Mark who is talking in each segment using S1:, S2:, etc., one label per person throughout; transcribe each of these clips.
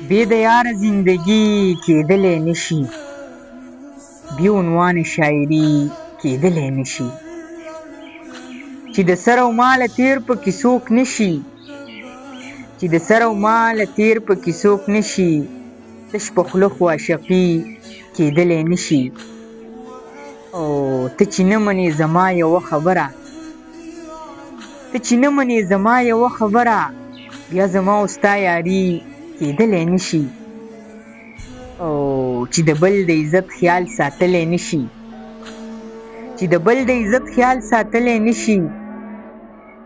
S1: بې د یاره زندګي کېدلی نشي، بې عنوان شاعري کېدلی نشي. چې د سر او ماله تیر پکې څوک نشي، چې د سر او ماله تیر پکې څوک نشي، تش په خوله خو عاشقي کېدلی نشي. او ته چې نه منې زما یوه خبره، ته چې نه منې زما یوه خبره، بیا زما او ستا یاري کېدلی نشي. او چې د بل د عزت خیال ساتلی نشي، چې د بل د عزت خیال ساتلی نشي،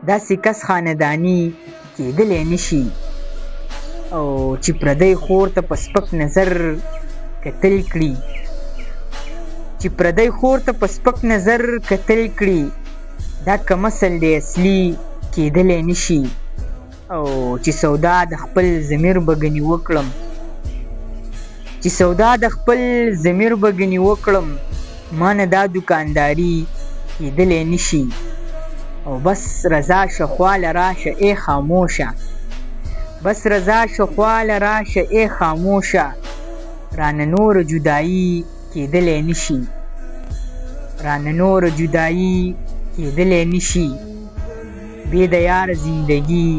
S1: داسې کس خانداني کېدلی نشي. او چې پردی خور ته په سپک نظر کتل کړي، چې پردی خور ته په سپک نظر کتل کړي، دا کم اصل دی اصلي کېدلی نشي. او چې سودا د خپل ضمیر به ګنې وکړم، چې سودا د خپل ضمیر به ګنې وکړم، ما نه دا دوکانداري کېدلی نشي. او بس رضا شه خواله راشه ای خاموشه، بس رضا شه خواله راشه ای خاموشه، رانه نور جدایي کېدلی نشي، رانه نور جدایي کېدلی نشي. بې د یار زندګي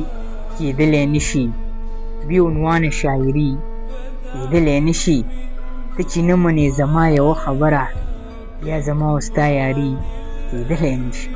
S1: کېدلی نشي، بې عنوان شاعري کېدلی نشي. ته چې نه منې زما یوه خبره، بیا زما او ستا یاري کېدلی نشي.